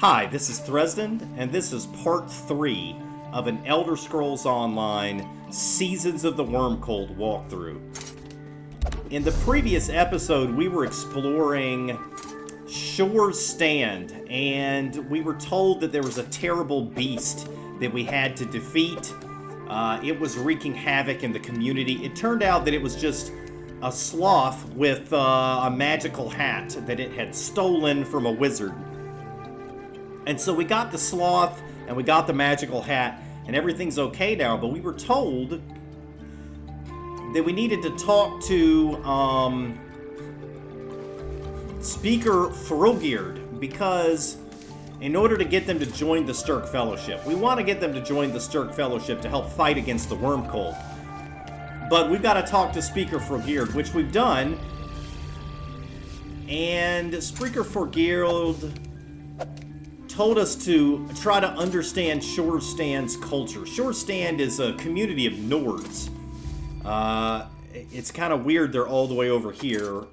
Hi, this is Thresden, and this is part 3 of an Elder Scrolls Online Seasons of the Wormcold walkthrough. In the previous episode, we were exploring Shor's Stand, and we were told that there was a terrible beast that we had to defeat. It was wreaking havoc in the community. It turned out that it was just a sloth with a magical hat that it had stolen from a wizard. And so we got the sloth, and we got the magical hat, and everything's okay now, but we were told that we needed to talk to Speaker Froggeard, because in order to get them to join the Stirk Fellowship, we want to get them to join the Stirk Fellowship to help fight against the Wormcold. But we've got to talk to Speaker Froggeard, which we've done, and Speaker Froggeard told us to try to understand Shor Stand's culture. Shor Stand is a community of Nords. It's kind of weird they're all the way over here.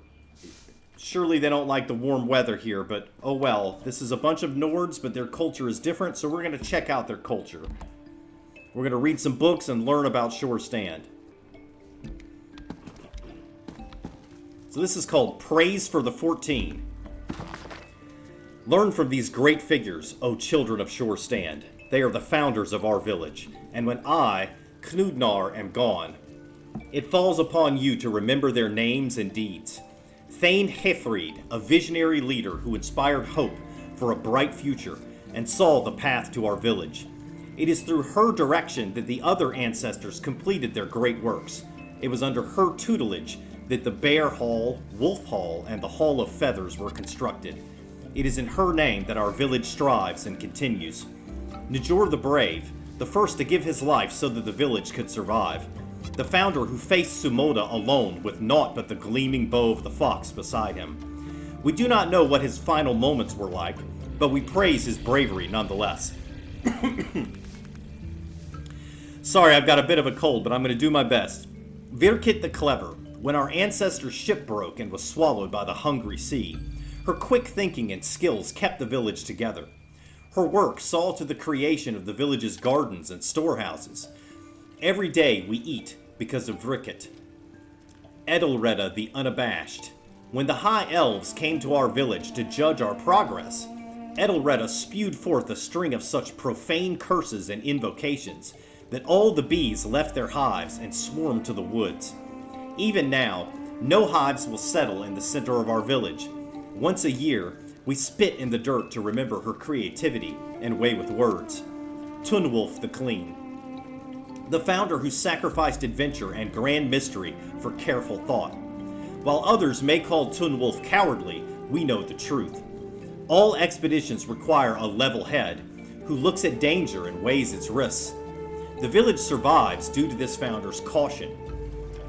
Surely they don't like the warm weather here, but oh well. This is a bunch of Nords, but their culture is different, so we're going to check out their culture. We're going to read some books and learn about Shor Stand. So this is called Praise for the 14. Learn from these great figures, O children of Shor Stand. They are the founders of our village. And when I, Knudnar, am gone, it falls upon you to remember their names and deeds. Thane Hethreed, a visionary leader who inspired hope for a bright future and saw the path to our village. It is through her direction that the other ancestors completed their great works. It was under her tutelage that the Bear Hall, Wolf Hall, and the Hall of Feathers were constructed. It is in her name that our village strives and continues. Njor the Brave, the first to give his life so that the village could survive. The founder who faced Sumoda alone with naught but the gleaming bow of the fox beside him. We do not know what his final moments were like, but we praise his bravery nonetheless. Sorry, I've got a bit of a cold, but I'm going to do my best. Virkit the Clever, when our ancestor's ship broke and was swallowed by the hungry sea, her quick thinking and skills kept the village together. Her work saw to the creation of the village's gardens and storehouses. Every day we eat because of Virkit. Edelreda the Unabashed. When the High Elves came to our village to judge our progress, Edelreda spewed forth a string of such profane curses and invocations that all the bees left their hives and swarmed to the woods. Even now, no hives will settle in the center of our village. Once a year, we spit in the dirt to remember her creativity and way with words. Tunwulf the Clean, the founder who sacrificed adventure and grand mystery for careful thought. While others may call Tunwulf cowardly, we know the truth. All expeditions require a level head who looks at danger and weighs its risks. The village survives due to this founder's caution.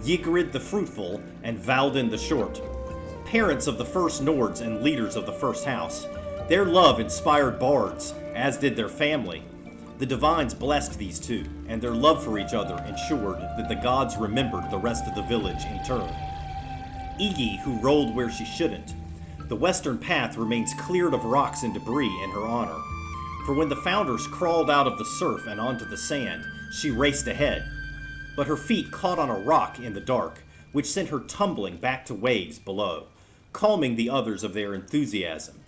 Ygritte the Fruitful and Valdin the Short, parents of the first Nords and leaders of the first house. Their love inspired bards, as did their family. The Divines blessed these two, and their love for each other ensured that the gods remembered the rest of the village in turn. Igi, who rolled where she shouldn't. The western path remains cleared of rocks and debris in her honor. For when the founders crawled out of the surf and onto the sand, she raced ahead. But her feet caught on a rock in the dark, which sent her tumbling back to waves below, calming the others of their enthusiasm.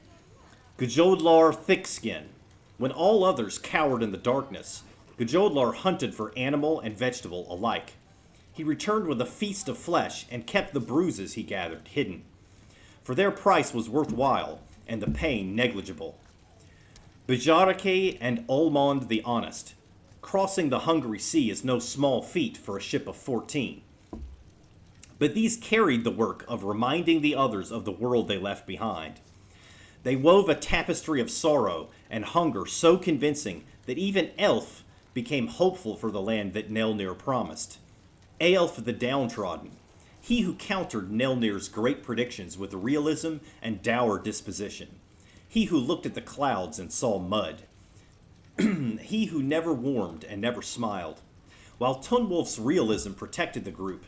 Gjodlar Thickskin. When all others cowered in the darkness, Gjodlar hunted for animal and vegetable alike. He returned with a feast of flesh and kept the bruises he gathered hidden. For their price was worthwhile, and the pain negligible. Bijarake and Olmond the Honest. Crossing the hungry sea is no small feat for a ship of 14. But these carried the work of reminding the others of the world they left behind. They wove a tapestry of sorrow and hunger so convincing that even Elf became hopeful for the land that Nelnir promised. Ealf the Downtrodden, he who countered Nelnir's great predictions with realism and dour disposition. He who looked at the clouds and saw mud. He who never warmed and never smiled. While Tunwulf's realism protected the group,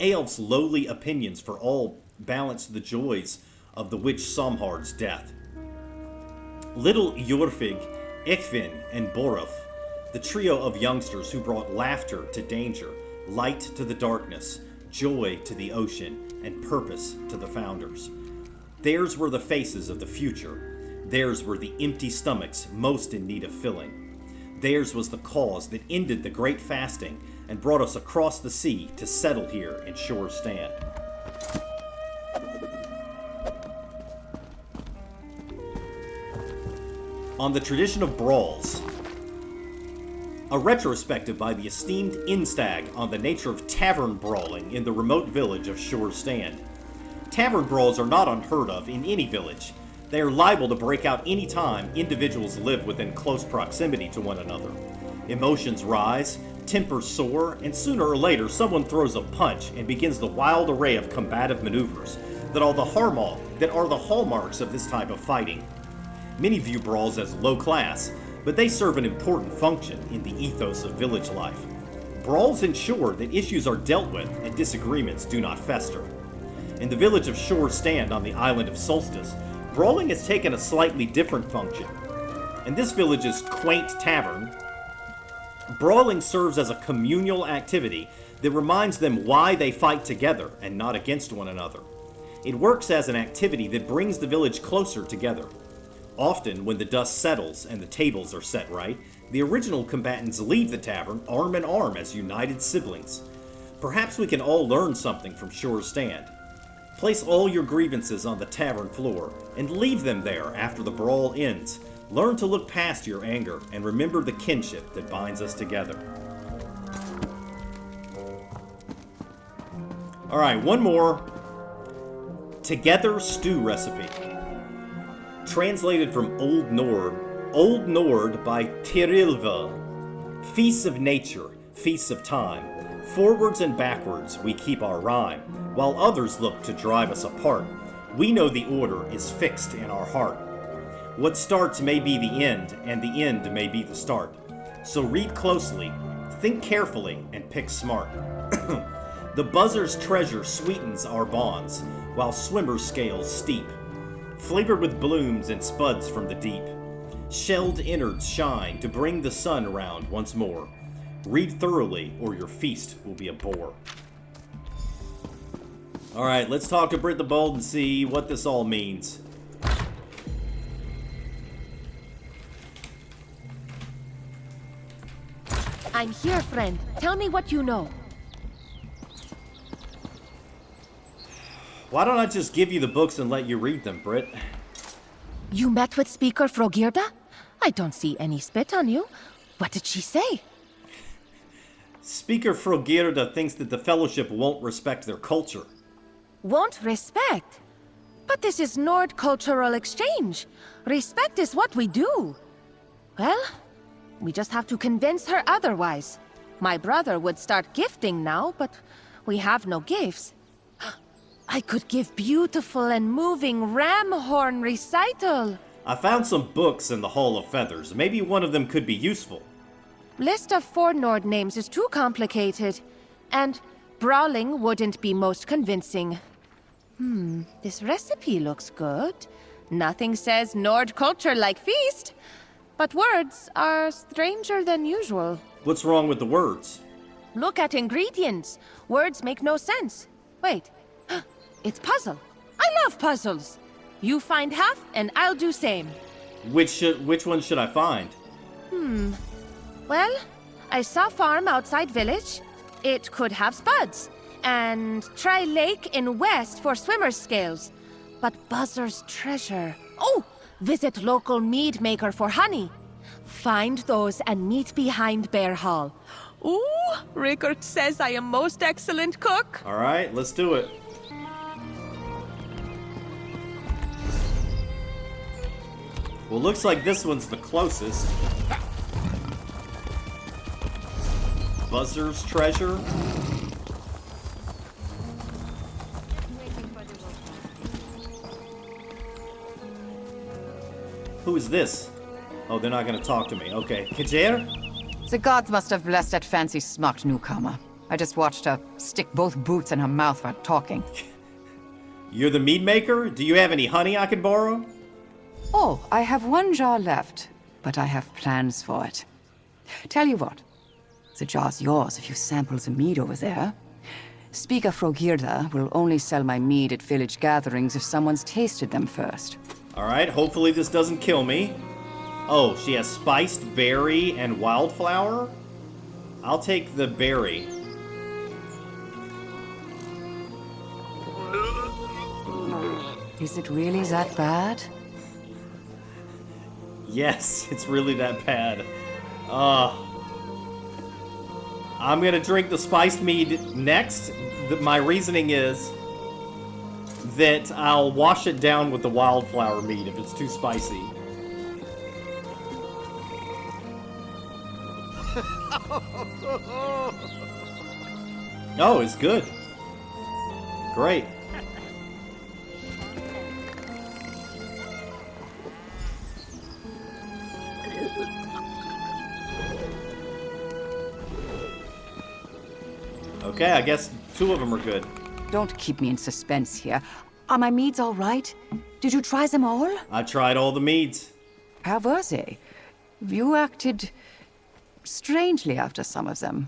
Ealf's lowly opinions for all balanced the joys of the witch Somhard's death. Little Jorfig, Ekvin, and Boroth, the trio of youngsters who brought laughter to danger, light to the darkness, joy to the ocean, and purpose to the founders. Theirs were the faces of the future. Theirs were the empty stomachs most in need of filling. Theirs was the cause that ended the great fasting and brought us across the sea to settle here in Shor Stand. On the tradition of brawls, a retrospective by the esteemed Instag on the nature of tavern brawling in the remote village of Shor Stand. Tavern brawls are not unheard of in any village. They are liable to break out any time individuals live within close proximity to one another. Emotions rise, tempers soar, and sooner or later someone throws a punch and begins the wild array of combative maneuvers that are the hallmarks of this type of fighting. Many view brawls as low class, but they serve an important function in the ethos of village life. Brawls ensure that issues are dealt with and disagreements do not fester. In the village of Shor Stand on the island of Solstice, brawling has taken a slightly different function. In this village's quaint tavern, brawling serves as a communal activity that reminds them why they fight together and not against one another. It works as an activity that brings the village closer together. Often, when the dust settles and the tables are set right, the original combatants leave the tavern arm in arm as united siblings. Perhaps we can all learn something from Shor Stand. Place all your grievances on the tavern floor and leave them there after the brawl ends. Learn to look past your anger and remember the kinship that binds us together. Alright, one more. Together stew recipe. Translated from Old Nord by Tirilva. Feasts of nature, feasts of time. Forwards and backwards we keep our rhyme, while others look to drive us apart. We know the order is fixed in our heart. What starts may be the end, and the end may be the start. So read closely, think carefully, and pick smart. The buzzer's treasure sweetens our bonds, while swimmer's scales steep. Flavored with blooms and spuds from the deep. Shelled innards shine to bring the sun around once more. Read thoroughly, or your feast will be a bore. Alright, let's talk to Britt the Bold and see what this all means. I'm here, friend. Tell me what you know. Why don't I just give you the books and let you read them, Britt? You met with Speaker Frogirda? I don't see any spit on you. What did she say? Speaker Frogirda thinks that the Fellowship won't respect their culture. Won't respect? But this is Nord cultural exchange. Respect is what we do. Well, we just have to convince her otherwise. My brother would start gifting now, but we have no gifts. I could give beautiful and moving ram horn recital. I found some books in the Hall of Feathers. Maybe one of them could be useful. List of 4 Nord names is too complicated. And brawling wouldn't be most convincing. This recipe looks good. Nothing says Nord culture like feast. But words are stranger than usual. What's wrong with the words? Look at ingredients. Words make no sense. Wait. It's puzzle. I love puzzles. You find half, and I'll do same. Which one should I find? Well, I saw farm outside village. It could have spuds. And try lake in west for swimmer's scales. But buzzer's treasure. Oh, visit local mead maker for honey. Find those and meet behind Bear Hall. Ooh, Rickard says I am most excellent cook. All right, let's do it. Well, looks like this one's the closest. Buzzer's treasure. Who is this? Oh, they're not gonna talk to me. Okay. Kajer? The gods must have blessed that fancy smocked newcomer. I just watched her stick both boots in her mouth while talking. You're the mead maker? Do you have any honey I could borrow? Oh, I have one jar left, but I have plans for it. Tell you what, the jar's yours if you sample the mead over there. Speaker Frogirda will only sell my mead at village gatherings if someone's tasted them first. Alright, hopefully this doesn't kill me. Oh, she has spiced berry and wildflower? I'll take the berry. Is it really that bad? Yes, it's really that bad. I'm gonna drink the spiced mead next. My reasoning is that I'll wash it down with the wildflower mead if it's too spicy. Oh, it's good. Great. Okay, I guess 2 of them are good. Don't keep me in suspense here. Are my meads all right? Did you try them all? I tried all the meads. How were they? You acted strangely after some of them.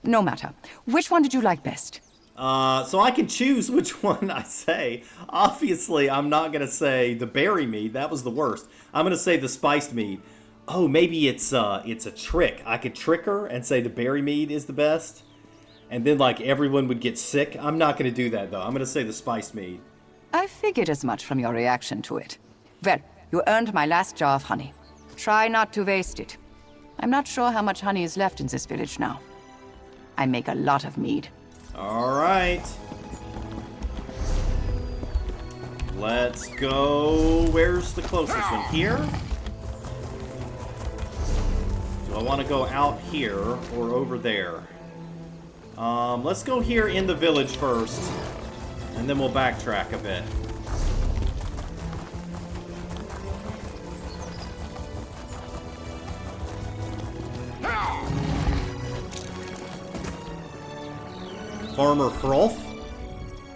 No matter. Which one did you like best? So I can choose which one I say. Obviously, I'm not gonna say the berry mead. That was the worst. I'm gonna say the spiced mead. Oh, maybe it's a trick. I could trick her and say the berry mead is the best. And then, like, everyone would get sick. I'm not going to do that, though. I'm going to say the spiced mead. I figured as much from your reaction to it. Well, you earned my last jar of honey. Try not to waste it. I'm not sure how much honey is left in this village now. I make a lot of mead. All right. Let's go. Where's the closest one? Here? Do I want to go out here or over there? Let's go here in the village first, and then we'll backtrack a bit. Farmer Hrolf?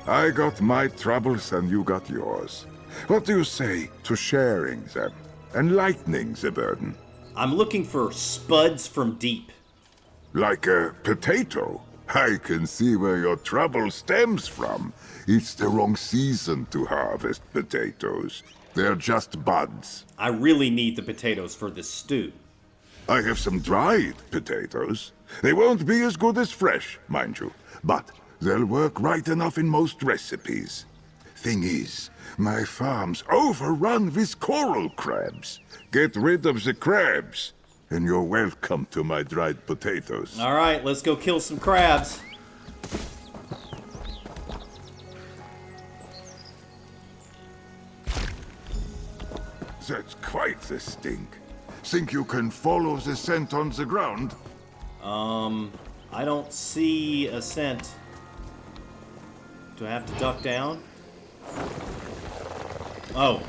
I got my troubles and you got yours. What do you say to sharing them and lightening the burden? I'm looking for spuds from deep. Like a potato? I can see where your trouble stems from. It's the wrong season to harvest potatoes. They're just buds. I really need the potatoes for this stew. I have some dried potatoes. They won't be as good as fresh, mind you, but they'll work right enough in most recipes. Thing is, my farm's overrun with coral crabs. Get rid of the crabs, and you're welcome to my dried potatoes. All right, let's go kill some crabs. That's quite the stink. Think you can follow the scent on the ground? I don't see a scent. Do I have to duck down? Oh.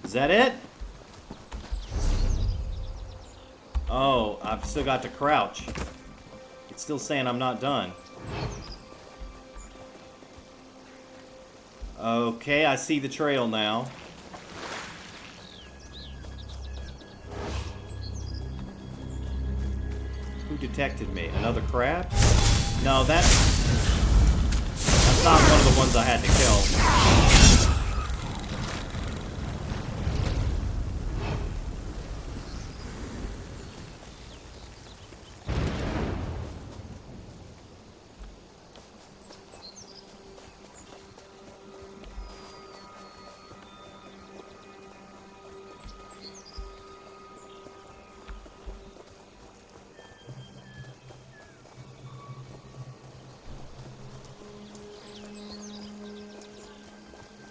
Is that it? Oh, I've still got to crouch. It's still saying I'm not done. Okay, I see the trail now. Who detected me? Another crab? No, that's not one of the ones I had to kill.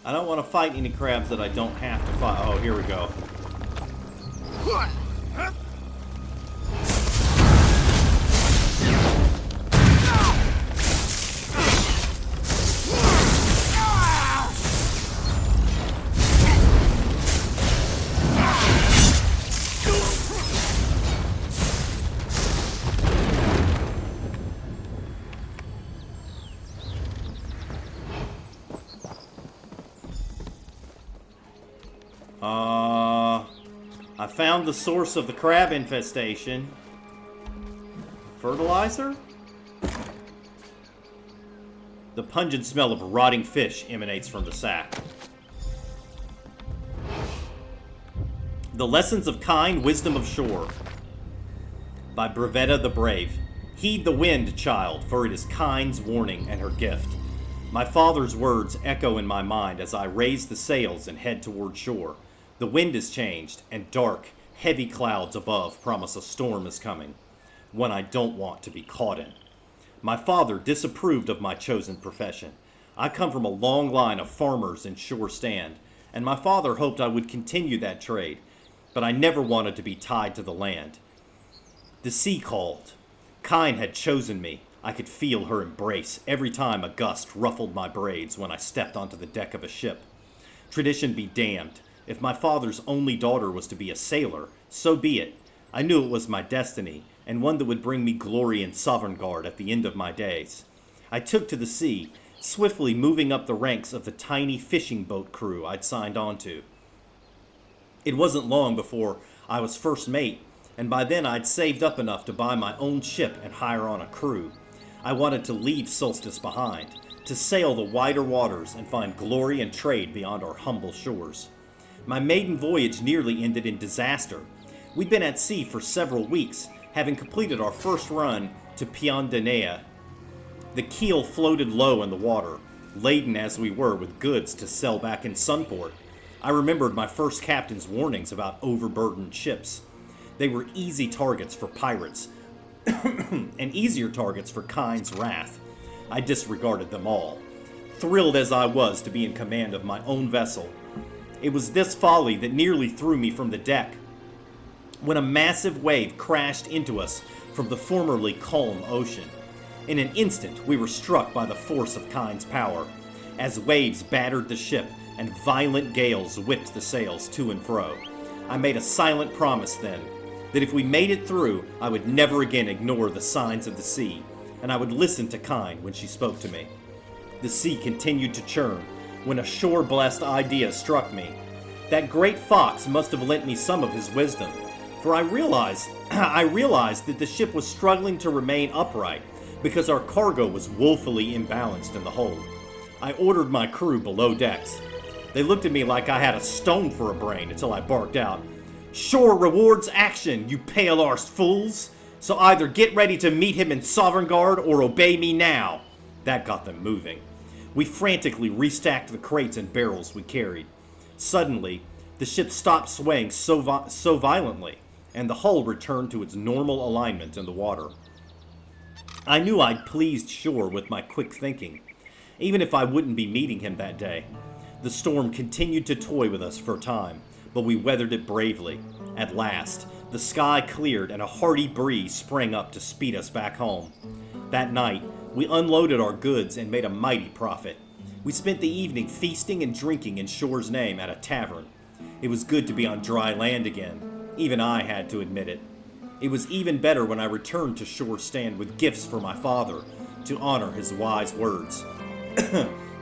I don't want to fight any crabs that I don't have to fight. Oh, here we go. I found the source of the crab infestation. Fertilizer? The pungent smell of rotting fish emanates from the sack. The Lessons of Kind Wisdom of Shor by Brevetta the Brave. Heed the wind, child, for it is Kind's warning and her gift. My father's words echo in my mind as I raise the sails and head toward shore. The wind has changed, and dark, heavy clouds above promise a storm is coming, one I don't want to be caught in. My father disapproved of my chosen profession. I come from a long line of farmers in Shor Stand, and my father hoped I would continue that trade, but I never wanted to be tied to the land. The sea called. Kind had chosen me. I could feel her embrace every time a gust ruffled my braids when I stepped onto the deck of a ship. Tradition be damned. If my father's only daughter was to be a sailor, so be it. I knew it was my destiny, and one that would bring me glory in Sovngarde at the end of my days. I took to the sea, swiftly moving up the ranks of the tiny fishing boat crew I'd signed on to. It wasn't long before I was first mate, and by then I'd saved up enough to buy my own ship and hire on a crew. I wanted to leave Solstice behind, to sail the wider waters and find glory and trade beyond our humble shores. My maiden voyage nearly ended in disaster. We'd been at sea for several weeks, having completed our first run to Piondanea. The keel floated low in the water, laden as we were with goods to sell back in Sunport. I remembered my first captain's warnings about overburdened ships. They were easy targets for pirates, and easier targets for Kind's wrath. I disregarded them all, thrilled as I was to be in command of my own vessel. It was this folly that nearly threw me from the deck, when a massive wave crashed into us from the formerly calm ocean. In an instant, we were struck by the force of Kind's power, as waves battered the ship and violent gales whipped the sails to and fro. I made a silent promise then, that if we made it through, I would never again ignore the signs of the sea, and I would listen to Kind when she spoke to me. The sea continued to churn, when a shore-blessed idea struck me. That great fox must have lent me some of his wisdom, for I realized that the ship was struggling to remain upright because our cargo was woefully imbalanced in the hold. I ordered my crew below decks. They looked at me like I had a stone for a brain until I barked out, "Shor rewards action, you pale-arsed fools! So either get ready to meet him in Sovngarde or obey me now!" That got them moving. We frantically restacked the crates and barrels we carried. Suddenly, the ship stopped swaying so violently, and the hull returned to its normal alignment in the water. I knew I'd pleased Shor with my quick thinking, even if I wouldn't be meeting him that day. The storm continued to toy with us for a time, but we weathered it bravely. At last, the sky cleared and a hearty breeze sprang up to speed us back home. That night, we unloaded our goods and made a mighty profit. We spent the evening feasting and drinking in Shor's name at a tavern. It was good to be on dry land again. Even I had to admit it. It was even better when I returned to Shor Stand with gifts for my father, to honor his wise words.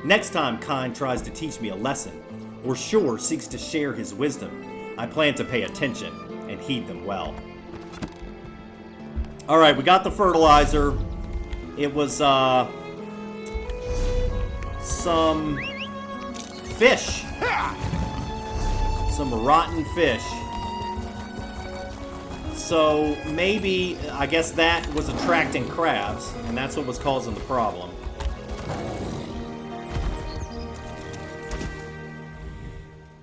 Next time Kind tries to teach me a lesson, or Shor seeks to share his wisdom, I plan to pay attention and heed them well. Alright, we got the fertilizer. It was, some fish. Some rotten fish. So maybe, I guess that was attracting crabs, and that's what was causing the problem.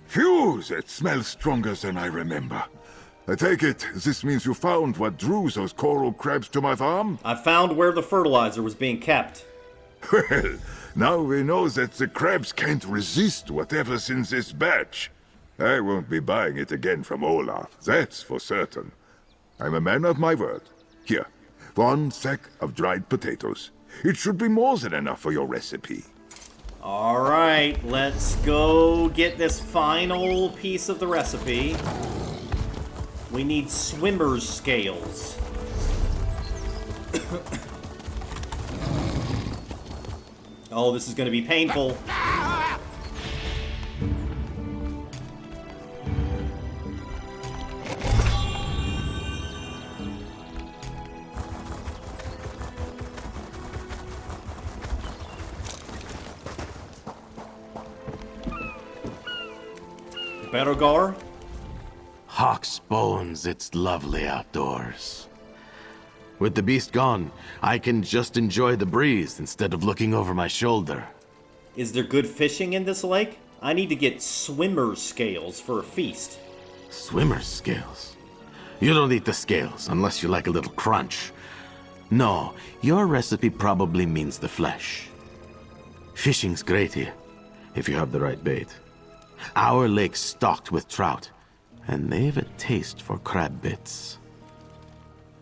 Phew, that smells stronger than I remember. I take it this means you found what drew those coral crabs to my farm? I found where the fertilizer was being kept. Well, now we know that the crabs can't resist whatever's in this batch. I won't be buying it again from Olaf, that's for certain. I'm a man of my word. Here, 1 sack of dried potatoes. It should be more than enough for your recipe. Alright, let's go get this final piece of the recipe. We need swimmer's scales. Oh, this is going to be painful. Berogar? Hawk's bones, it's lovely outdoors. With the beast gone, I can just enjoy the breeze instead of looking over my shoulder. Is there good fishing in this lake? I need to get swimmer's scales for a feast. Swimmer's scales? You don't eat the scales unless you like a little crunch. No, your recipe probably means the flesh. Fishing's great here, if you have the right bait. Our lake's stocked with trout, and they've a taste for crab bits.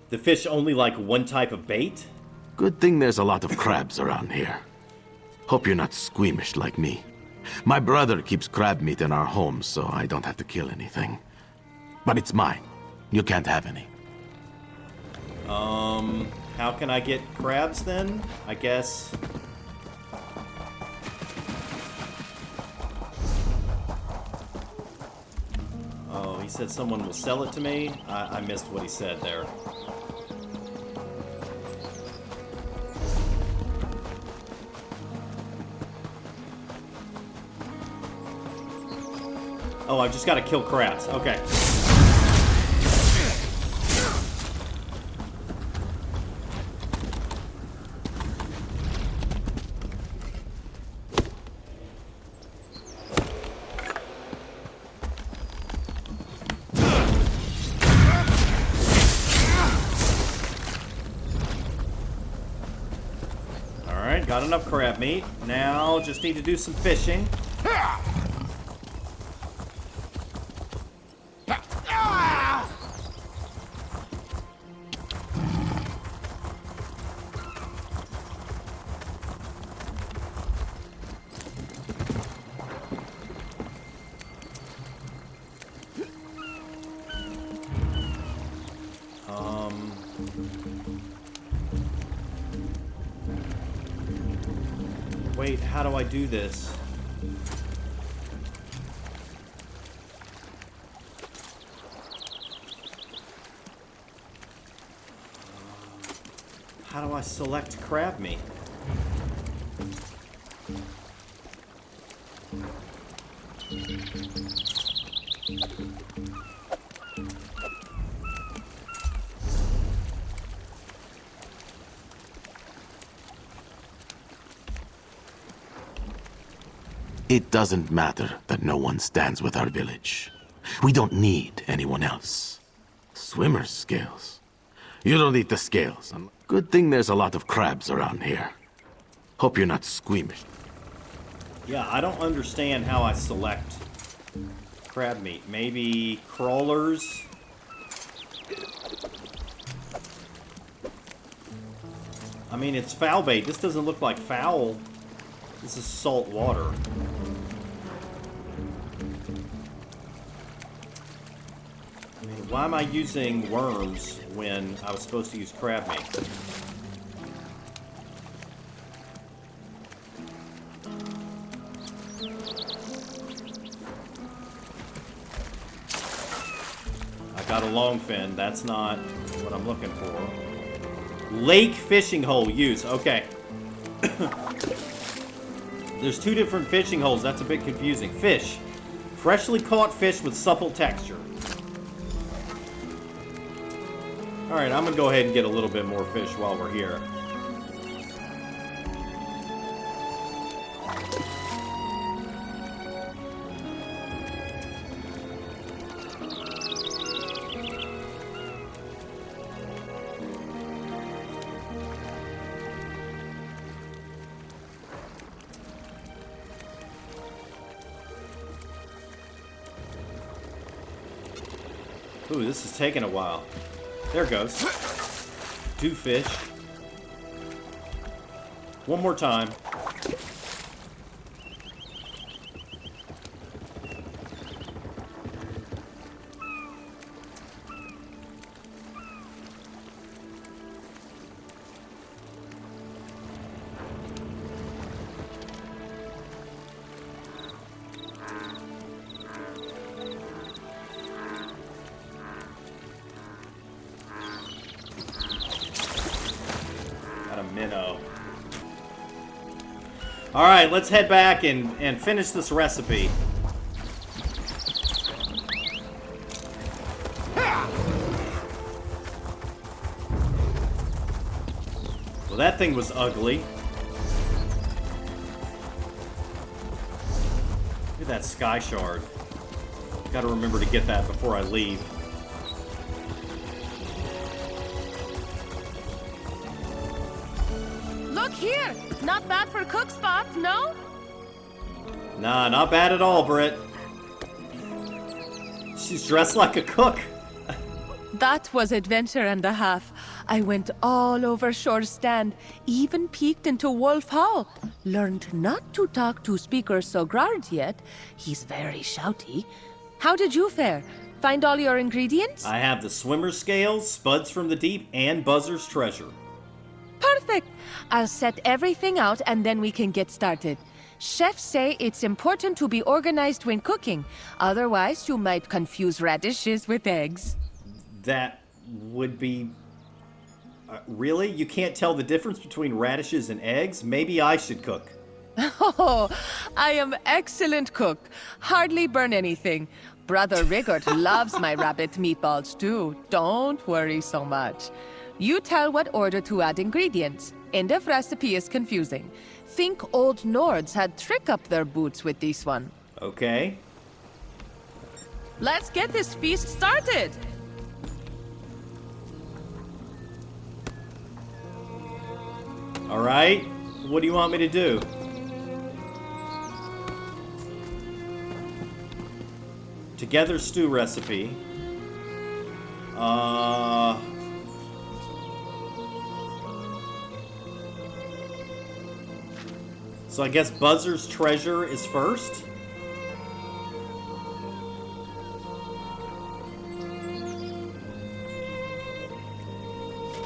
The fish only like one type of bait? Good thing there's a lot of crabs around here. Hope you're not squeamish like me. My brother keeps crab meat in our home, so I don't have to kill anything. But it's mine. You can't have any. How can I get crabs then? I guess... Oh, he said someone will sell it to me? I missed what he said there. Oh, I just gotta kill crabs. Okay. Alright, got enough crab meat. Now, just need to do some fishing. Wait, how do I do this? How do I select crab meat? It doesn't matter that no one stands with our village. We don't need anyone else. Swimmer's scales. You don't eat the scales. Good thing there's a lot of crabs around here. Hope you're not squeamish. Yeah, I don't understand how I select crab meat. Maybe crawlers? I mean, it's foul bait. This doesn't look like foul. This is salt water. I mean, why am I using worms when I was supposed to use crab meat? I got a longfin. That's not what I'm looking for. Lake fishing hole use. Okay. There's 2 different fishing holes. That's a bit confusing. Fish. Freshly caught fish with supple texture. Alright, I'm going to go ahead and get a little bit more fish while we're here. Ooh, this is taking a while. There it goes. 2 fish. One more time. Minnow. Alright, let's head back and finish this recipe. Well, that thing was ugly. Look at that sky shard. Gotta remember to get that before I leave. Look here! Not bad for cook spot, no? Nah, not bad at all, Britt. She's dressed like a cook. That was adventure and a half. I went all over Shor's stand, even peeked into Wolf Hall. Learned not to talk to Speaker Sogrard yet. He's very shouty. How did you fare? Find all your ingredients? I have the swimmer's scales, spuds from the deep, and buzzer's treasure. Perfect! I'll set everything out and then we can get started. Chefs say it's important to be organized when cooking. Otherwise, you might confuse radishes with eggs. That would be... really? You can't tell the difference between radishes and eggs? Maybe I should cook. Oh, I am excellent cook. Hardly burn anything. Brother Rigord loves my rabbit meatballs too. Don't worry so much. You tell what order to add ingredients. End of recipe is confusing. Think old Nords had trick up their boots with this one. Okay. Let's get this feast started. All right. What do you want me to do? Together stew recipe. So I guess Buzzer's treasure is first?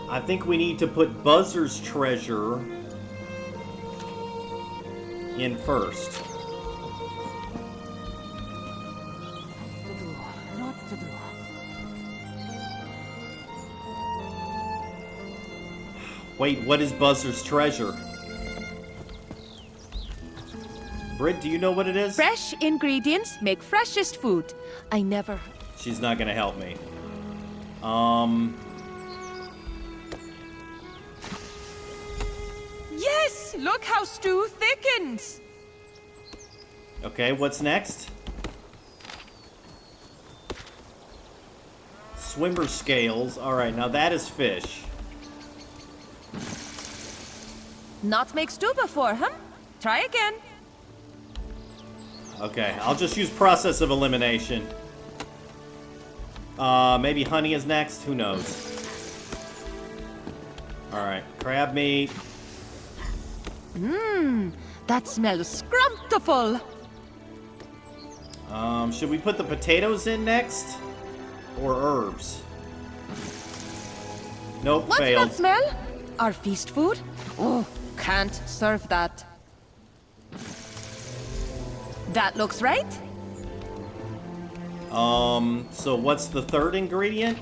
I think we need to put Buzzer's treasure in first. Wait, what is Buzzer's treasure? Britt, do you know what it is? Fresh ingredients make freshest food. I never... She's not gonna help me. Yes! Look how stew thickens! Okay, what's next? Swimmer scales. Alright, now that is fish. Not make stew before, huh? Try again. Okay, I'll just use process of elimination. Maybe honey is next? Who knows? Alright, crab meat. That smells scrumptious. Should we put the potatoes in next? Or herbs? Nope, What's failed. that smell? Our feast food? Oh, can't serve that. That looks right. So what's the third ingredient?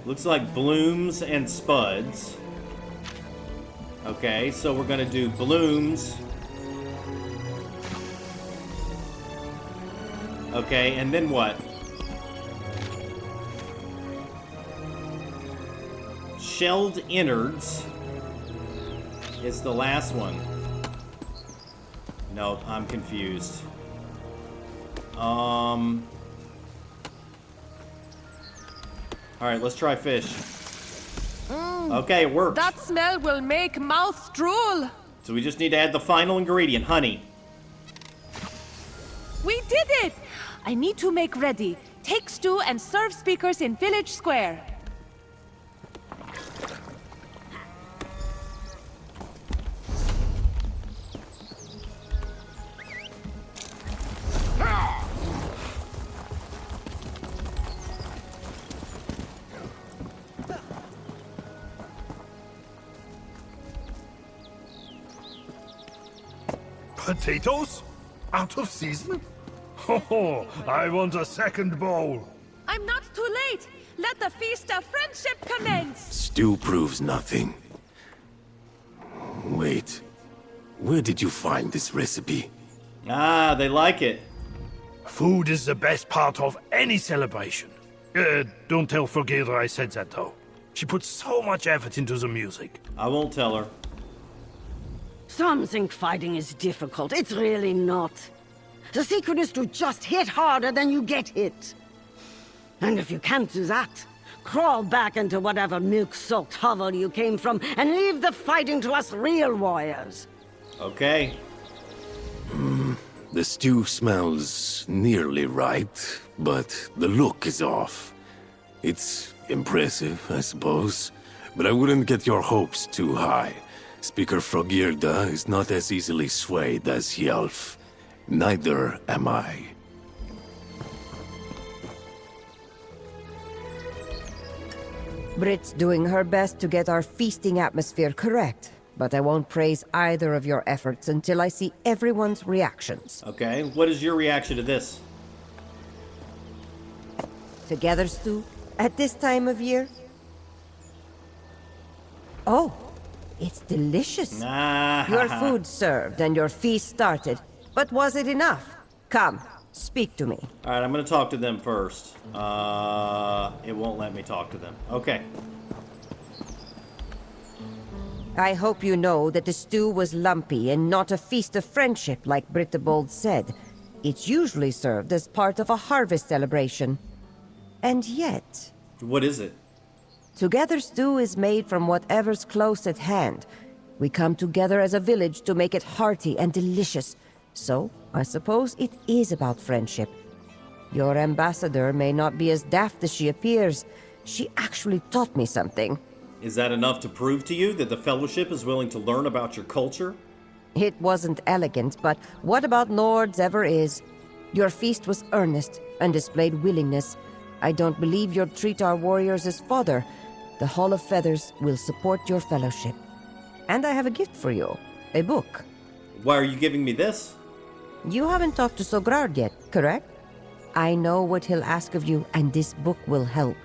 Looks like blooms and spuds. Okay, so we're gonna do blooms. Okay, and then what? Shelled innards is the last one. Nope, I'm confused. Alright, let's try fish. Okay, it worked. That smell will make mouth drool. So we just need to add the final ingredient, honey. We did it! I need to make ready. Take stew and serve speakers in Village Square. Potatoes? Out of season? Oh, I want a second bowl. I'm not too late! Let the feast of friendship commence! Stew proves nothing. Wait. Where did you find this recipe? Ah, they like it. Food is the best part of any celebration. Don't tell Frogera I said that, though. She puts so much effort into the music. I won't tell her. Some think fighting is difficult. It's really not. The secret is to just hit harder than you get hit. And if you can't do that, crawl back into whatever milk-soaked hovel you came from and leave the fighting to us real warriors. Okay. The stew smells nearly right, but the look is off. It's impressive, I suppose, but I wouldn't get your hopes too high. Speaker Frogirda is not as easily swayed as Hjelf. Neither am I. Brit's doing her best to get our feasting atmosphere correct, but I won't praise either of your efforts until I see everyone's reactions. Okay, what is your reaction to this? Together, Stu? At this time of year? Oh, it's delicious. Nah. Your food served and your feast started. But was it enough? Come, speak to me. Alright, I'm gonna talk to them first. It won't let me talk to them. Okay. I hope you know that the stew was lumpy and not a feast of friendship like Brittabold said. It's usually served as part of a harvest celebration. And yet... What is it? Together stew is made from whatever's close at hand. We come together as a village to make it hearty and delicious. So, I suppose it is about friendship. Your ambassador may not be as daft as she appears. She actually taught me something. Is that enough to prove to you that the Fellowship is willing to learn about your culture? It wasn't elegant, but what about Nord's ever is? Your feast was earnest and displayed willingness. I don't believe you'll treat our warriors as fodder. The Hall of Feathers will support your fellowship. And I have a gift for you. A book. Why are you giving me this? You haven't talked to Sogrard yet, correct? I know what he'll ask of you, and this book will help.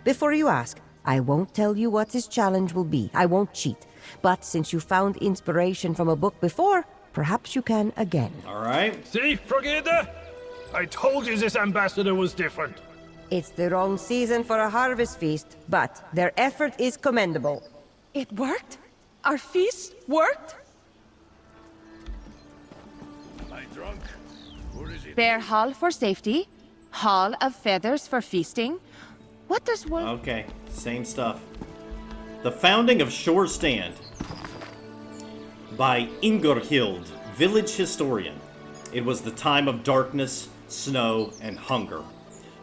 Before you ask, I won't tell you what his challenge will be. I won't cheat. But since you found inspiration from a book before, perhaps you can again. Alright. See, Frogera? I told you this ambassador was different. It's the wrong season for a harvest feast, but their effort is commendable. It worked? Our feast worked? Am I drunk? Or is it... Bear Hall for safety, Hall of Feathers for feasting. What does one... Okay, same stuff. The Founding of Shor Stand by Ingurhild, village historian. It was the time of darkness, snow, and hunger.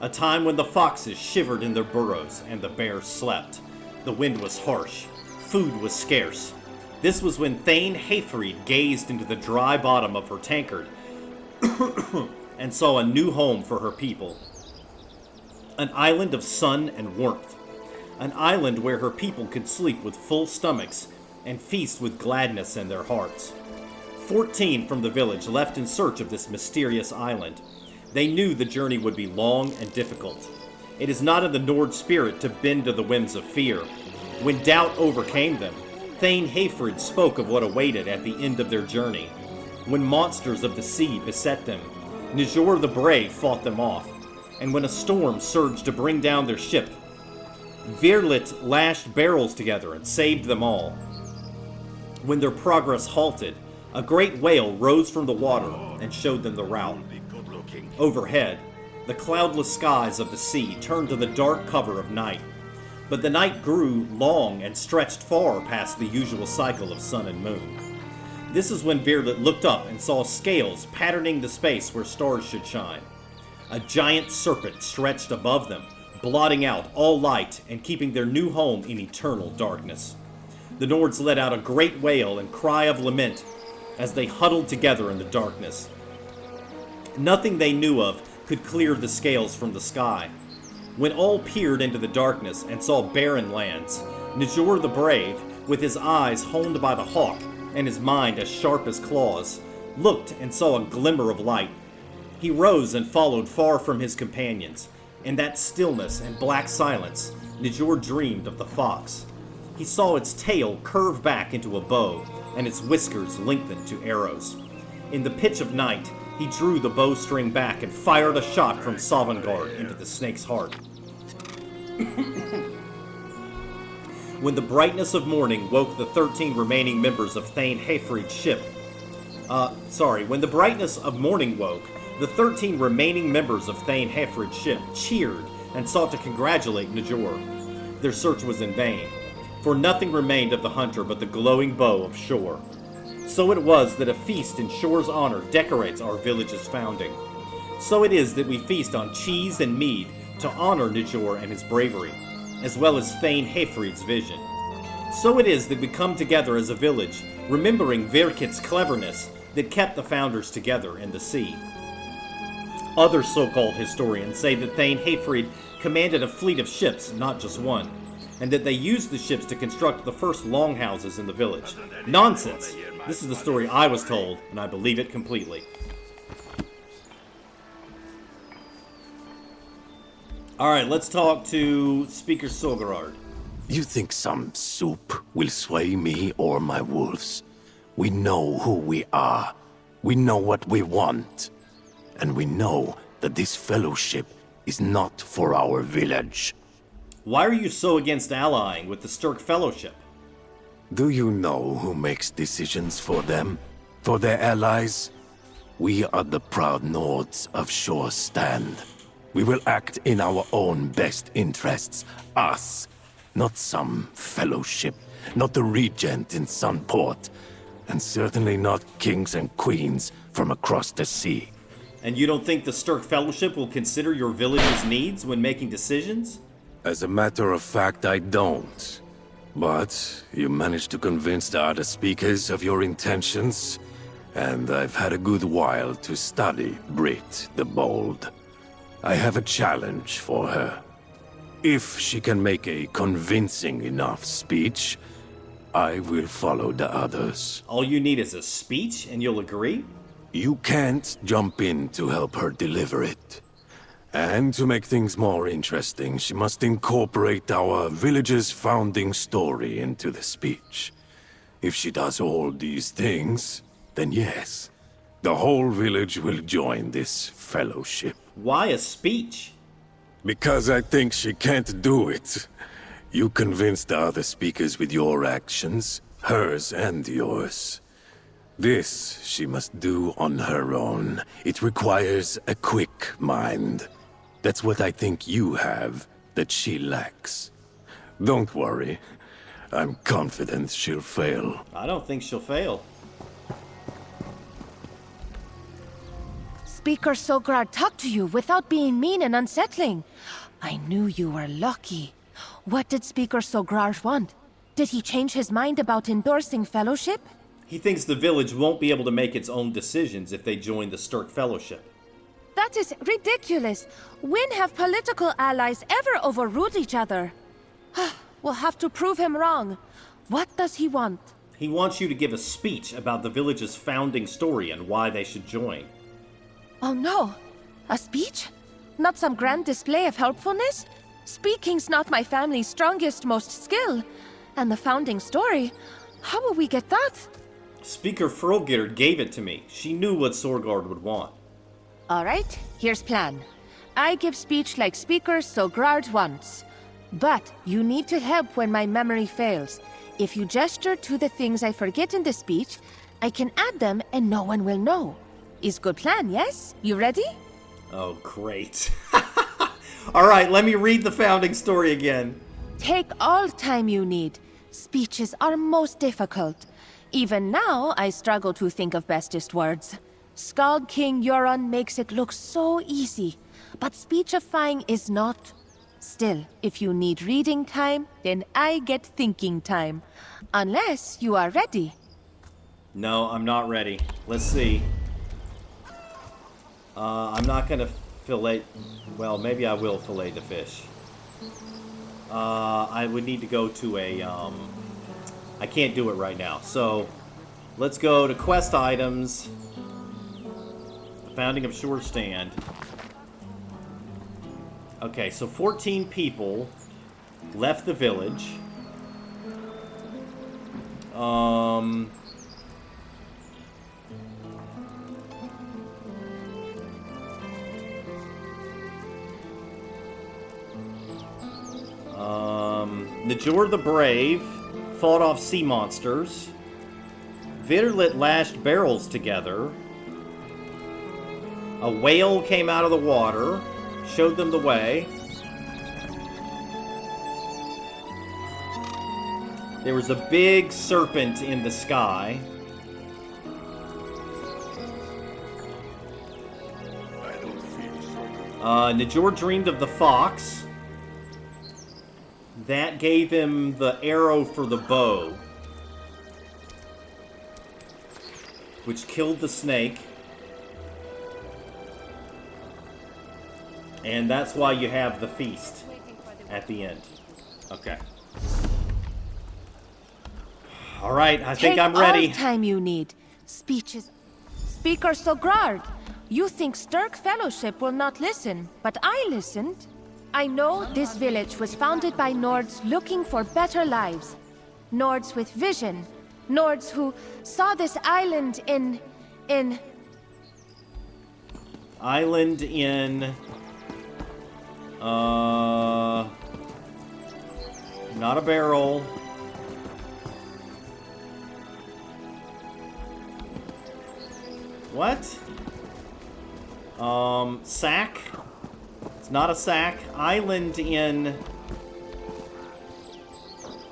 A time when the foxes shivered in their burrows and the bears slept. The wind was harsh. Food was scarce. This was when Thane Hayfried gazed into the dry bottom of her tankard and saw a new home for her people. An island of sun and warmth. An island where her people could sleep with full stomachs and feast with gladness in their hearts. 14 from the village left in search of this mysterious island. They knew the journey would be long and difficult. It is not in the Nord spirit to bend to the whims of fear. When doubt overcame them, Thane Hayfried spoke of what awaited at the end of their journey. When monsters of the sea beset them, Njor the Brave fought them off. And when a storm surged to bring down their ship, Virlit lashed barrels together and saved them all. When their progress halted, a great whale rose from the water and showed them the route. Overhead, the cloudless skies of the sea turned to the dark cover of night. But the night grew long and stretched far past the usual cycle of sun and moon. This is when Virlet looked up and saw scales patterning the space where stars should shine. A giant serpent stretched above them, blotting out all light and keeping their new home in eternal darkness. The Nords let out a great wail and cry of lament as they huddled together in the darkness. Nothing they knew of could clear the scales from the sky. When all peered into the darkness and saw barren lands, Njor the Brave, with his eyes honed by the hawk and his mind as sharp as claws, looked and saw a glimmer of light. He rose and followed far from his companions. In that stillness and black silence, Njor dreamed of the fox. He saw its tail curve back into a bow, and its whiskers lengthened to arrows. In the pitch of night, he drew the bowstring back and fired a shot from Sovngarde into the snake's heart. When the brightness of morning woke the 13 remaining members of Thane Haefrid's ship... When the brightness of morning woke, the 13 remaining members of Thane Haefrid's ship cheered and sought to congratulate Njor. Their search was in vain, for nothing remained of the hunter but the glowing bow of Shor. So it was that a feast in Shor's honor decorates our village's founding. So it is that we feast on cheese and mead to honor Njor and his bravery, as well as Thane Haefrid's vision. So it is that we come together as a village, remembering Virkit's cleverness that kept the founders together in the sea. Other so-called historians say that Thane Haefrid commanded a fleet of ships, not just one, and that they used the ships to construct the first longhouses in the village. Nonsense! This is the story I was told, and I believe it completely. Alright, let's talk to Speaker Solgarard. You think some soup will sway me or my wolves? We know who we are. We know what we want. And we know that this fellowship is not for our village. Why are you so against allying with the Stirk Fellowship? Do you know who makes decisions for them? For their allies? We are the proud Nords of Shor's Stand. We will act in our own best interests. Us. Not some fellowship. Not the regent in Sunport. And certainly not kings and queens from across the sea. And you don't think the Stirk Fellowship will consider your village's needs when making decisions? As a matter of fact, I don't. But you managed to convince the other speakers of your intentions, and I've had a good while to study Brit the Bold. I have a challenge for her. If she can make a convincing enough speech, I will follow the others. All you need is a speech, and you'll agree? You can't jump in to help her deliver it. And to make things more interesting, she must incorporate our village's founding story into the speech. If she does all these things, then yes, the whole village will join this fellowship. Why a speech? Because I think she can't do it. You convinced the other speakers with your actions, hers and yours. This she must do on her own. It requires a quick mind. That's what I think you have, that she lacks. Don't worry. I'm confident she'll fail. I don't think she'll fail. Speaker Sograd talked to you without being mean and unsettling. I knew you were lucky. What did Speaker Sograd want? Did he change his mind about endorsing fellowship? He thinks the village won't be able to make its own decisions if they join the Stirk Fellowship. That is ridiculous. When have political allies ever overruled each other? We'll have to prove him wrong. What does he want? He wants you to give a speech about the village's founding story and why they should join. Oh no! A speech? Not some grand display of helpfulness? Speaking's not my family's strongest, most skill. And the founding story? How will we get that? Speaker Frogird gave it to me. She knew what Sorgard would want. Alright, here's plan. I give speech like Speaker Sograd wants. But you need to help when my memory fails. If you gesture to the things I forget in the speech, I can add them and no one will know. Is good plan, yes? You ready? Oh, great. Alright, let me read the founding story again. Take all time you need. Speeches are most difficult. Even now, I struggle to think of bestest words. Skald King Euron makes it look so easy, but speechifying is not. Still, if you need reading time, then I get thinking time. Unless you are ready. No, I'm not ready. Let's see. I'm not gonna fillet... Well, maybe I will fillet the fish. I would need to go to a... I can't do it right now. So, let's go to quest items. The founding of Shor Stand. Okay, so 14 people left the village. Najor the Brave fought off sea monsters. Vidderlit lashed barrels together. A whale came out of the water, showed them the way. There was a big serpent in the sky. Najor dreamed of the fox. That gave him the arrow for the bow, which killed the snake. And that's why you have the feast at the end. Okay. All right, I think I'm ready. Take all time you need. Speeches. Speaker Sogrard, you think Stirk Fellowship will not listen, but I listened. I know this village was founded by Nords looking for better lives. Nords with vision. Nords who saw this island in... Island in... Not a barrel. What? Sack? It's not a sack. Island in...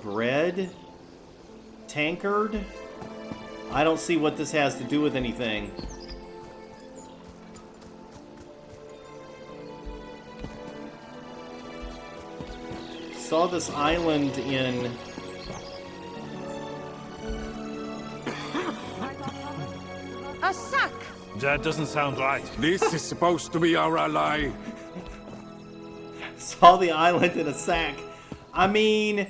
Bread? Tankard? I don't see what this has to do with anything. Saw this island in... A sack! That doesn't sound right. This is supposed to be our ally. Saw the island in a sack. I mean...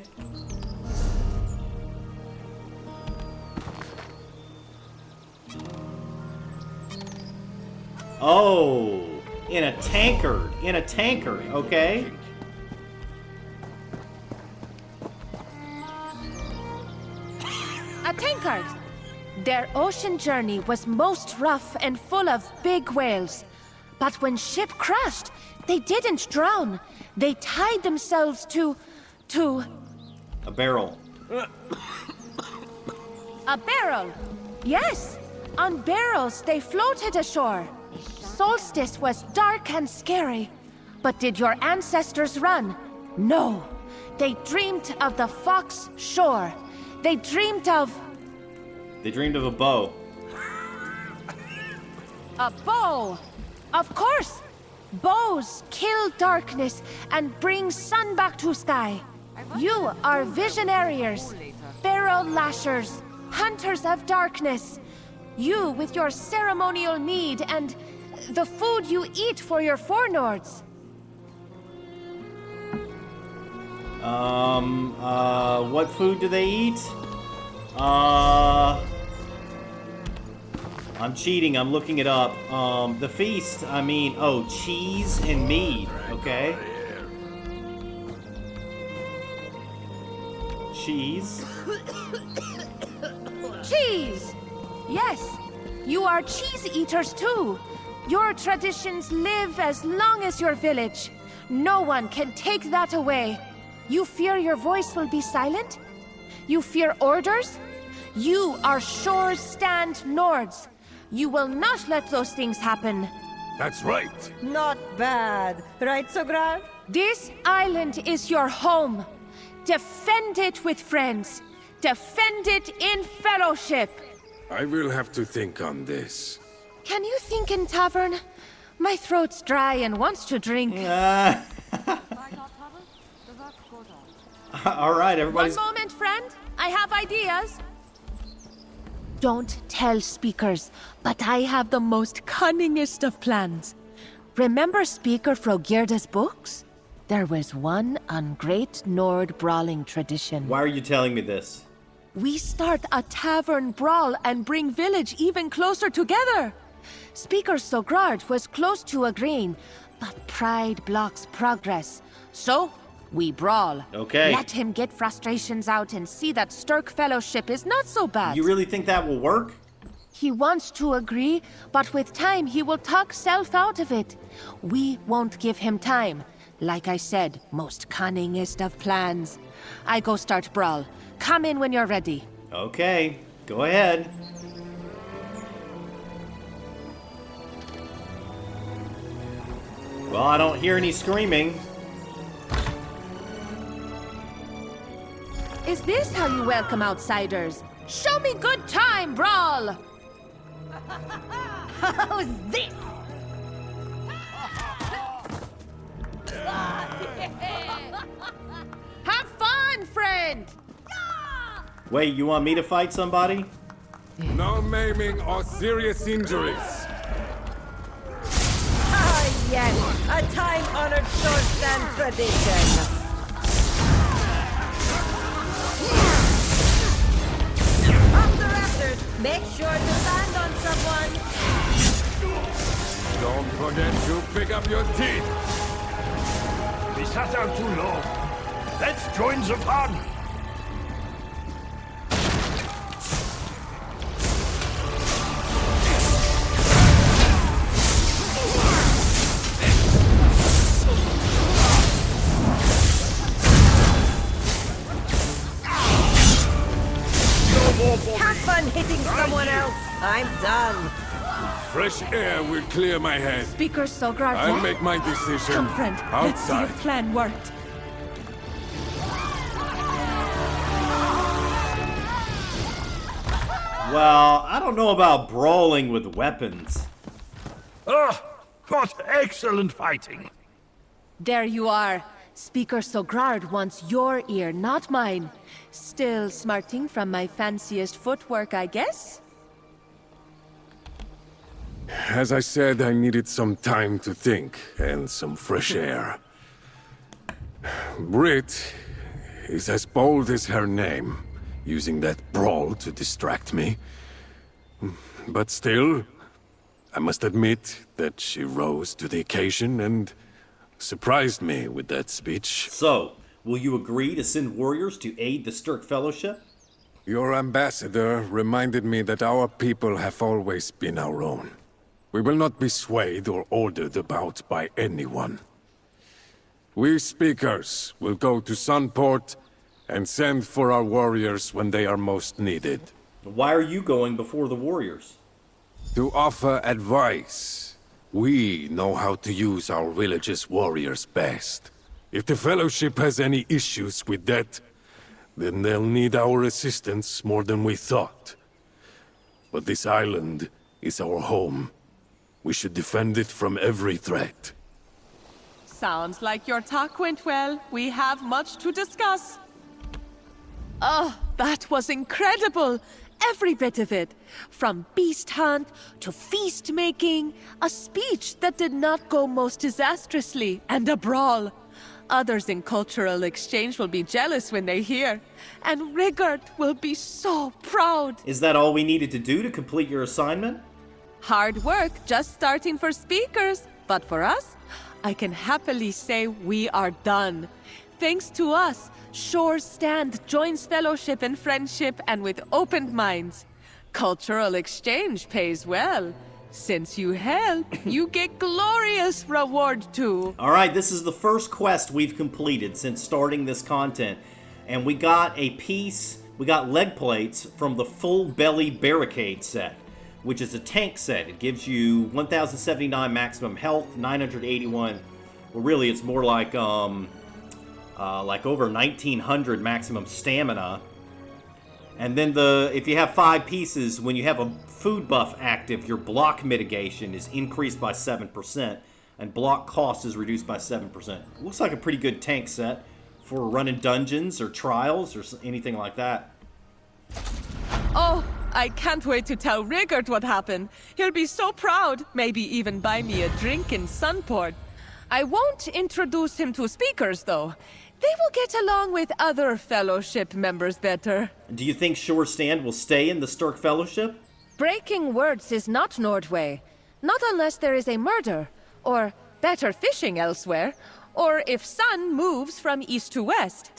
Oh, in a tankard. In a tankard, okay. A tankard! Their ocean journey was most rough and full of big whales. But when ship crashed, they didn't drown. They tied themselves to... A barrel. A barrel! Yes! On barrels, they floated ashore. Solstice was dark and scary. But did your ancestors run? No. They dreamed of the Fox Shore. They dreamed of... They dreamed of a bow. A bow! Of course! Bows kill darkness and bring sun back to sky. You are visionariers, barrel lashers, hunters of darkness. You with your ceremonial mead and the food you eat for your forenords. What food do they eat? I'm cheating, I'm looking it up. The feast, I mean, oh, cheese and mead, okay? Cheese. Cheese! Yes, you are cheese eaters too. Your traditions live as long as your village. No one can take that away. You fear your voice will be silent? You fear orders? You are Shor Stand Nords. You will not let those things happen. That's right. Not bad. Right, Sograd? This island is your home. Defend it with friends. Defend it in fellowship! I will have to think on this. Can you think in tavern? My throat's dry and wants to drink. All right, everybody's... One moment, friend. I have ideas. Don't tell speakers, but I have the most cunningest of plans. Remember Speaker Frogirda's books? There was one on Great Nord brawling tradition. Why are you telling me this? We start a tavern brawl and bring village even closer together. Speaker Sogrard was close to agreeing, but pride blocks progress. So, we brawl. Okay. Let him get frustrations out and see that Stirk Fellowship is not so bad. You really think that will work? He wants to agree, but with time he will talk self out of it. We won't give him time. Like I said, most cunningest of plans. I go start brawl. Come in when you're ready. Okay, go ahead. Well, I don't hear any screaming. Is this how you welcome outsiders? Show me good time, brawl! How's this? Have fun, friend! Wait, you want me to fight somebody? No maiming or serious injuries. Ah, yes, a time-honored short-stand tradition. Up the rafters, make sure to land on someone. Don't forget to pick up your teeth. We sat out too long. Let's join the fun. Have fun hitting someone else. I'm done. Fresh air will clear my head. Speaker Sogrard. I'll make my decision Come, friend. Let's see outside. if plan worked. Well, I don't know about brawling with weapons. Ah, what excellent fighting. There you are. Speaker Sogrard wants your ear, not mine. Still smarting from my fanciest footwork, I guess? As I said, I needed some time to think and some fresh air. Brit is as bold as her name, using that brawl to distract me. But still, I must admit that she rose to the occasion and surprised me with that speech. So, will you agree to send warriors to aid the Stirk Fellowship? Your ambassador reminded me that our people have always been our own. We will not be swayed or ordered about by anyone. We speakers will go to Sunport and send for our warriors when they are most needed. Why are you going before the warriors? To offer advice. We know how to use our village's warriors best. If the Fellowship has any issues with that, then they'll need our assistance more than we thought. But this island is our home. We should defend it from every threat. Sounds like your talk went well. We have much to discuss. Oh, that was incredible! Every bit of it. From beast hunt to feast making, a speech that did not go most disastrously, and a brawl. Others in cultural exchange will be jealous when they hear, and Rigard will be so proud. Is that all we needed to do to complete your assignment? Hard work, just starting for speakers. But for us, I can happily say we are done. Thanks to us, Shor's stand joins fellowship and friendship and with opened minds. Cultural exchange pays well. Since you help, you get glorious reward too. Alright, this is the first quest we've completed since starting this content. And we got leg plates from the Full Belly Barricade set, which is a tank set. It gives you 1079 maximum health, 981. Well, really, it's more like over 1900 maximum stamina. And then if you have 5 pieces, when you have a food buff active, your block mitigation is increased by 7%, and block cost is reduced by 7%. Looks like a pretty good tank set for running dungeons or trials or anything like that. Oh, I can't wait to tell Rigard what happened. He'll be so proud. Maybe even buy me a drink in Sunport. I won't introduce him to speakers, though. They will get along with other Fellowship members better. Do you think Shor Stand will stay in the Stirk Fellowship? Breaking words is not Nordway. Not unless there is a murder, or better fishing elsewhere, or if Sun moves from east to west.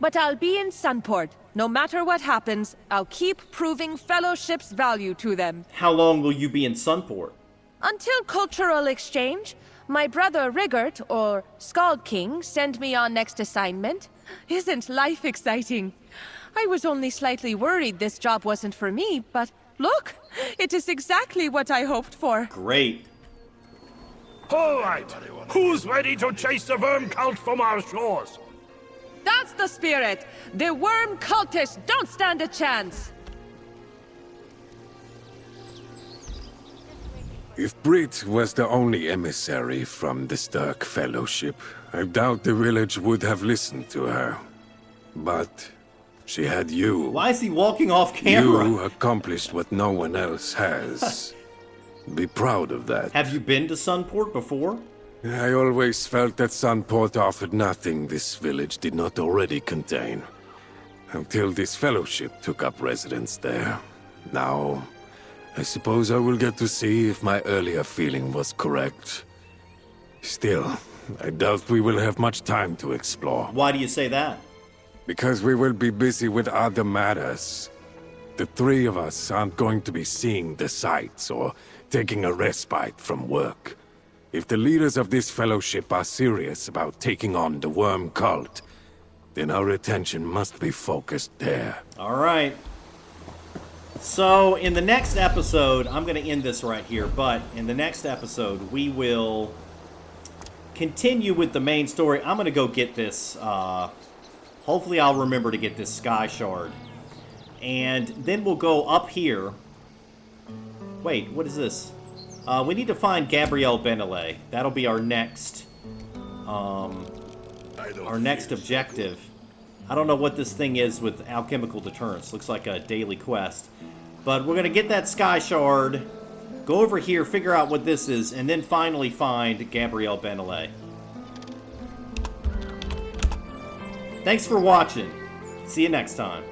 But I'll be in Sunport. No matter what happens, I'll keep proving Fellowship's value to them. How long will you be in Sunport? Until cultural exchange, my brother Rigard, or Skald King, sent me on next assignment. Isn't life exciting? I was only slightly worried this job wasn't for me, but look, it is exactly what I hoped for. Great. All right, who's ready to chase the worm cult from our shores? That's the spirit! The worm cultists don't stand a chance! If Brit was the only emissary from the Stirk Fellowship, I doubt the village would have listened to her. But she had you. Why is he walking off camera? You accomplished what no one else has. Be proud of that. Have you been to Sunport before? I always felt that Sunport offered nothing this village did not already contain. Until this fellowship took up residence there. Now, I suppose I will get to see if my earlier feeling was correct. Still, I doubt we will have much time to explore. Why do you say that? Because we will be busy with other matters. The 3 of us aren't going to be seeing the sights or taking a respite from work. If the leaders of this fellowship are serious about taking on the worm cult, then our attention must be focused there. All right. So, in the next episode, I'm going to end this right here, but in the next episode, we will continue with the main story. I'm going to go get this, hopefully I'll remember to get this Sky Shard. And then we'll go up here. Wait, what is this? We need to find Gabrielle Benele. That'll be our next objective. I don't know what this thing is with alchemical deterrence. Looks like a daily quest. But we're going to get that Sky Shard, go over here, figure out what this is, and then finally find Gabrielle Benele. Thanks for watching. See you next time.